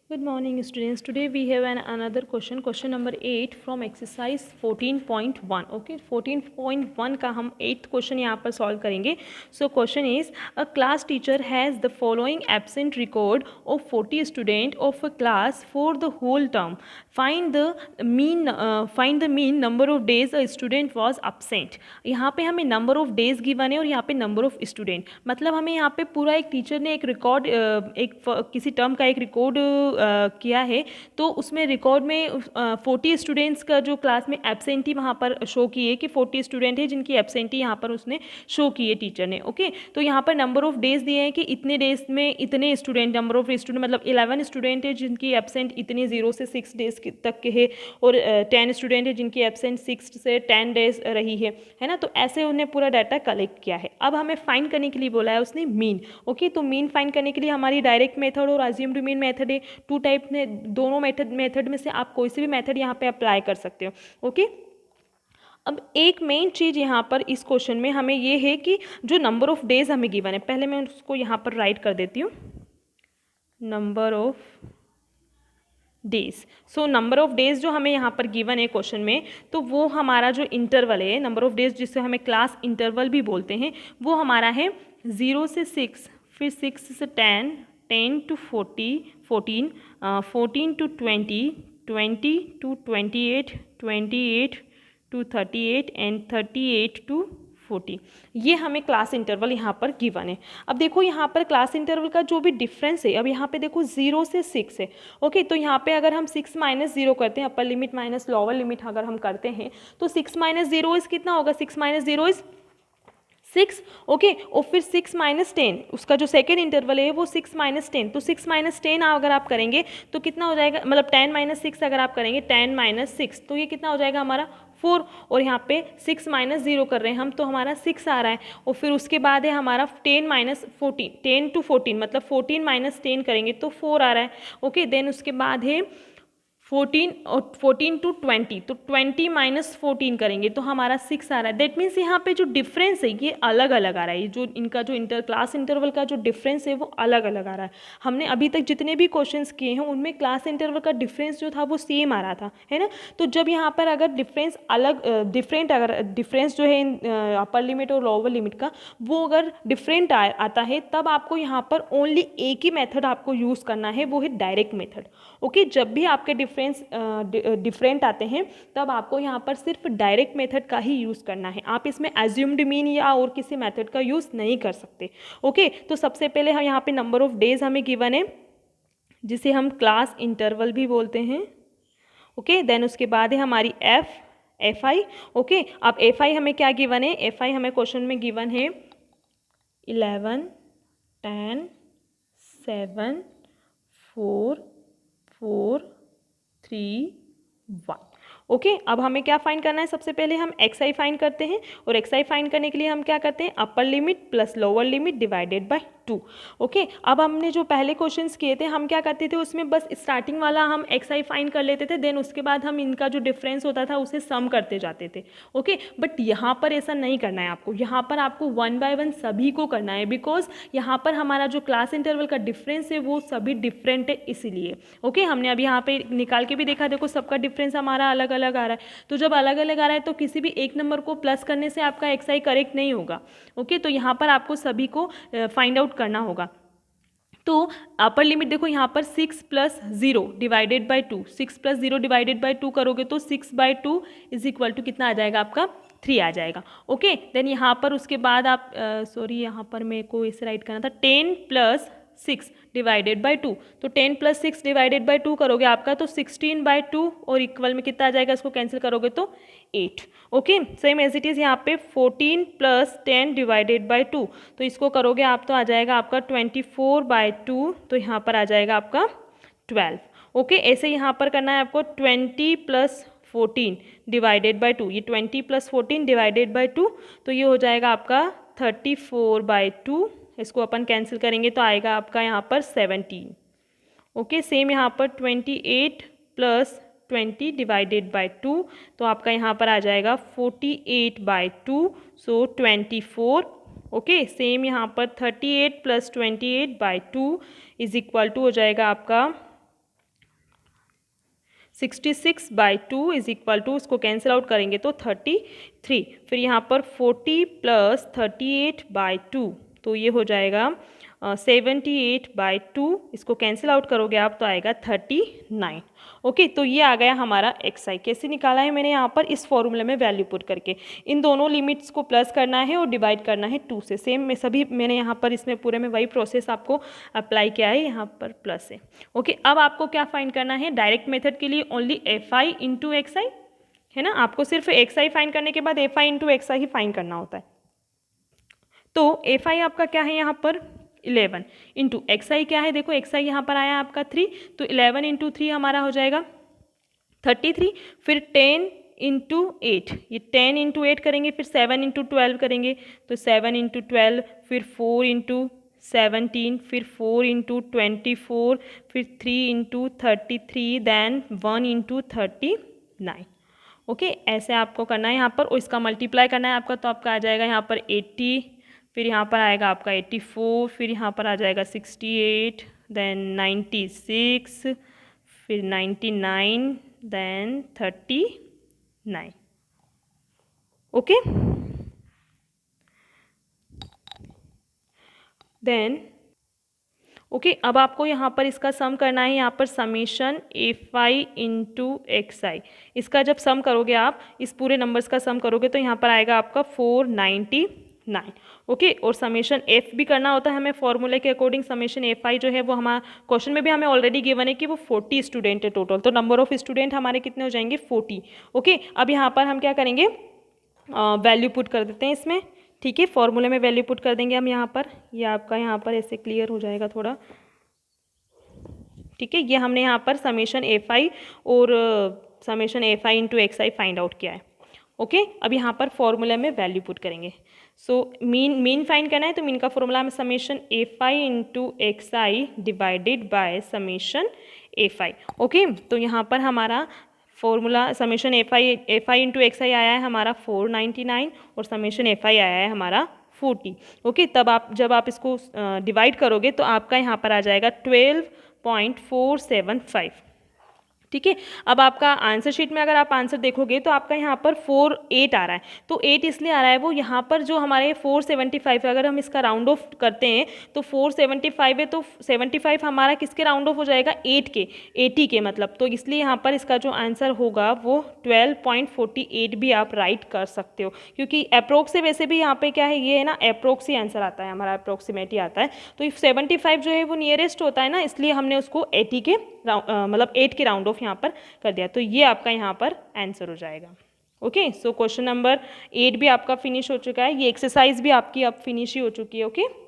Good morning students. Today we have another question number 8 from exercise 14.1. Okay, 14.1 का हम 8th question यहाँ पर solve करेंगे. So question is, a class teacher has the following absent record of 40 student of a class for the whole term. Find the mean number of days a student was absent. यहाँ पे हमें number of days given है और यहाँ पे number of student. मतलब हमें यहाँ पे पूरा एक टीचर ने एक रिकॉर्ड किसी टर्म का एक रिकॉर्ड किया है, तो उसमें रिकॉर्ड में 40 स्टूडेंट्स का जो क्लास में एब्सेंटी वहाँ पर शो किए कि 40 स्टूडेंट है जिनकी एब्सेंटी यहाँ पर उसने शो की है टीचर ने. ओके, तो यहाँ पर नंबर ऑफ डेज दिए हैं कि इतने डेज में इतने स्टूडेंट, नंबर ऑफ स्टूडेंट मतलब 11 स्टूडेंट है जिनकी एब्सेंट इतने 0 से 6 डेज तक के है, और 10 स्टूडेंट है जिनकी एब्सेंट 6 से 10 डेज रही है ना. तो ऐसे उन्हें पूरा डाटा कलेक्ट किया है. अब हमें फाइंड करने के लिए बोला है उसने मीन. ओके, तो मीन फाइंड करने के लिए हमारी डायरेक्ट मेथड और अज्यूम्ड मीन मेथड है. टू टाइप में, दोनों मेथड में से आप कोई से भी मेथड यहाँ पे अप्लाई कर सकते हो. ओके, अब एक मेन चीज़ यहाँ पर इस क्वेश्चन में हमें ये है कि जो नंबर ऑफ डेज हमें गिवन है, पहले मैं उसको यहाँ पर राइट कर देती हूँ, number of days. So number of days जो हमें यहाँ पर गिवन है क्वेश्चन में, तो वो हमारा जो इंटरवल है, नंबर ऑफ डेज जिसे हमें क्लास इंटरवल भी बोलते हैं, वो हमारा है 0 से 6, फिर 6 से 10, 10 to 40, 14, 14 to 20, 20 to 28, 28 to 38 and 38 to 40. ये हमें क्लास इंटरवल यहाँ पर गिवन है. अब देखो यहाँ पर क्लास इंटरवल का जो भी डिफरेंस है, अब यहाँ पे देखो 0 से 6 है. ओके, तो यहाँ पे अगर हम 6 माइनस 0 करते हैं, upper limit minus lower limit अगर हम करते हैं, तो 6 माइनस 0 इज कितना होगा, 6 माइनस 0 इज 6. ओके, और फिर 6 माइनस 10, उसका जो सेकेंड इंटरवल है वो 6 माइनस 10, तो 6 माइनस 10 अगर आप करेंगे तो कितना हो जाएगा, मतलब 10 माइनस 6 अगर आप करेंगे, 10 माइनस 6, तो ये कितना हो जाएगा हमारा 4. और यहाँ पे 6 माइनस 0 कर रहे हैं हम, तो हमारा 6 आ रहा है. और फिर उसके बाद है हमारा 10 माइनस 14, 10 to 14 मतलब 14 माइनस 10 करेंगे तो 4 आ रहा है. ओके, देन उसके बाद है 14 और 14 to 20, तो 20 माइनस 14 करेंगे तो हमारा 6 आ रहा है. दैट मीन्स यहाँ पे जो डिफरेंस है ये अलग अलग आ रहा है. जो इनका जो क्लास इंटरवल का जो डिफरेंस है वो अलग अलग आ रहा है. हमने अभी तक जितने भी क्वेश्चंस किए हैं उनमें क्लास इंटरवल का डिफरेंस जो था वो सेम आ रहा था, है ना. तो जब यहाँ पर अगर डिफरेंस अगर डिफरेंस जो है अपर लिमिट और लोअर लिमिट का, वो अगर डिफरेंट आता है, तब आपको यहाँ पर ओनली एक ही मेथड आपको यूज़ करना है, वो है डायरेक्ट मेथड. ओके, जब भी आपके डिफरेंट आते हैं तब आपको यहाँ पर सिर्फ डायरेक्ट मेथड का ही यूज़ करना है. आप इसमें एज्यूम्ड मीन या और किसी मेथड का यूज़ नहीं कर सकते. ओके, तो सबसे पहले हम यहाँ पे नंबर ऑफ डेज हमें गिवन है, जिसे हम क्लास इंटरवल भी बोलते हैं. ओके, देन उसके बाद है हमारी एफ आई. ओके, अब एफ आई हमें क्या गिवन है, एफ आई हमें क्वेश्चन में गिवन है 11, 10, 7, 4, 4, 3, 1. ओके, अब हमें क्या फाइंड करना है, सबसे पहले हम एक्स आई फाइंड करते हैं, और एक्स आई फाइंड करने के लिए हम क्या करते हैं, upper limit plus lower limit divided by 2. Okay, अब हमने जो पहले क्वेश्चंस किए थे, हम क्या करते थे उसमें बस स्टार्टिंग वाला हम एक्स आई फाइंड कर लेते थे, देन उसके बाद हम इनका जो डिफरेंस होता था उसे सम करते जाते थे. ओके, बट यहाँ पर ऐसा नहीं करना है आपको. यहाँ पर आपको 1 by 1 सभी को करना है, बिकॉज यहाँ पर हमारा जो क्लास इंटरवल का डिफरेंस है वो सभी डिफरेंट है, इसीलिए. ओके, हमने अभी यहाँ पे निकाल के भी देखा, देखो सबका डिफरेंस हमारा अलग अलग आ रहा है. तो जब अलग अलग आ रहा है तो किसी भी एक नंबर को प्लस करने से आपका एक्स आई करेक्ट नहीं होगा. ओके, तो यहाँ पर आपको सभी को फाइंड आउट करना होगा. तो अपर लिमिट देखो यहाँ पर 6 plus 0 divided by 2, 6 plus 0 divided by 2 करोगे तो 6/2 इज इक्वल टू कितना आ जाएगा आपका, 3 आ जाएगा. ओके, देन यहाँ पर उसके बाद आप यहाँ पर मेरे को इसे राइट करना था, 10 प्लस 6 डिवाइडेड बाई 2, तो 10 प्लस 6 डिवाइडेड बाई 2 करोगे आपका तो 16/2, और इक्वल में कितना आ जाएगा, इसको कैंसिल करोगे तो 8. Okay, same as it is यहाँ पे 14 प्लस 10 डिवाइडेड बाई 2, तो इसको करोगे आप तो आ जाएगा आपका 24/2, तो यहाँ पर आ जाएगा आपका 12. ओके, ऐसे यहाँ पर करना है आपको 20 प्लस 14 डिवाइडेड बाई 2, ये 20 प्लस 14 डिवाइडेड बाई 2, तो ये हो जाएगा आपका 34/2. इसको अपन कैंसिल करेंगे तो आएगा आपका यहाँ पर 17. ओके, सेम यहाँ पर 28 प्लस 20 डिवाइडेड बाई 2, तो आपका यहाँ पर आ जाएगा 48/2, सो 24. ओके, सेम यहाँ पर 38 प्लस 28/2 इज इक्वल टू हो जाएगा आपका 66/2 इज इक्वल टू, इसको कैंसिल आउट करेंगे तो 33। फिर यहाँ पर 40 + 38/2, तो ये हो जाएगा 78/2, इसको कैंसिल आउट करोगे आप तो आएगा 39। ओके, तो ये आ गया हमारा xi। कैसे निकाला है मैंने यहाँ पर, इस फॉर्मूले में वैल्यू पुट करके इन दोनों लिमिट्स को प्लस करना है और डिवाइड करना है 2 से। सेम में सभी मैंने यहाँ पर इसमें पूरे में वही प्रोसेस आपको अप्लाई किया है, यहाँ पर प्लस है। ओके, अब आपको क्या फाइंड करना है, डायरेक्ट मेथड के लिए ओनली fi इंटू xi है ना, आपको सिर्फ xi फाइंड करने के बाद fi इंटू xi ही फाइंड करना होता है। तो fi आपका क्या है यहाँ पर 11 इंटू xi क्या है, देखो xi यहाँ पर आया आपका 3, तो 11 इंटू 3 हमारा हो जाएगा 33। फिर 10 इंटू 8, ये 10 इंटू 8 करेंगे, फिर 7 इंटू 12 करेंगे, तो 7 इंटू 12, फिर 4 इंटू 17, फिर 4 इंटू 24, फिर 3 इंटू 33, देन 1 इंटू 39। ओके, ऐसे आपको करना है यहाँ पर, और इसका मल्टीप्लाई करना है आपका, तो आपका आ जाएगा यहाँ पर 80, फिर यहाँ पर आएगा आपका 84, फिर यहाँ पर आ जाएगा 68, देन 96, फिर 99, देन 39। ओके, देन ओके, अब आपको यहाँ पर इसका सम करना है, यहाँ पर समेशन fi इंटू xi, इसका जब सम करोगे आप, इस पूरे नंबर्स का सम करोगे तो यहाँ पर आएगा आपका 499। ओके, और समेशन f भी करना होता है हमें फॉर्मूले के अकॉर्डिंग। समेशन fi जो है वो हमारा क्वेश्चन में भी हमें ऑलरेडी गिवन है कि वो 40 स्टूडेंट है टोटल, तो नंबर ऑफ स्टूडेंट हमारे कितने हो जाएंगे 40। ओके, अब यहाँ पर हम क्या करेंगे, वैल्यू पुट कर देते हैं इसमें, ठीक है, फॉर्मूले में वैल्यू पुट कर देंगे हम यहाँ पर, ये आपका यहाँ पर ऐसे क्लियर हो जाएगा थोड़ा, ठीक है। ये हमने यहाँ पर समेशन fi और summation fi into xi find out किया है। ओके, अब यहाँ पर फॉर्मूले में वैल्यू पुट करेंगे। सो मीन फाइंड करना है, तो मीन का फॉर्मूला हमें summation fi into xi divided by summation fi। Okay, तो यहाँ पर हमारा formula summation fi into xi आया है हमारा 499 और समेशन fi आया है हमारा 40। ओके, तब आप जब आप इसको डिवाइड करोगे तो आपका यहाँ पर आ जाएगा 12.475, ठीक है। अब आपका आंसर शीट में अगर आप आंसर देखोगे तो आपका यहाँ पर 48 आ रहा है, तो 8 इसलिए आ रहा है, वो यहाँ पर जो हमारे 475 है, अगर हम इसका राउंड ऑफ करते हैं तो 475 है, तो 75 हमारा किसके राउंड ऑफ हो जाएगा 8 के, 80 के मतलब, तो इसलिए यहाँ पर इसका जो आंसर होगा वो 12.48 भी आप राइट कर सकते हो, क्योंकि अप्रोक्स से वैसे भी यहाँ पे क्या है, ये है ना अप्रोक्स ही आंसर आता है हमारा, अप्रोक्सीमेट ही आता है, तो 75 जो है वो नियरेस्ट होता है ना, इसलिए हमने उसको 80 के मतलब 8 के राउंड ऑफ यहाँ पर कर दिया, तो ये आपका यहाँ पर आंसर हो जाएगा। ओके, सो क्वेश्चन नंबर 8 भी आपका फिनिश हो चुका है, ये एक्सरसाइज भी आपकी अब फिनिश ही हो चुकी है। ओके।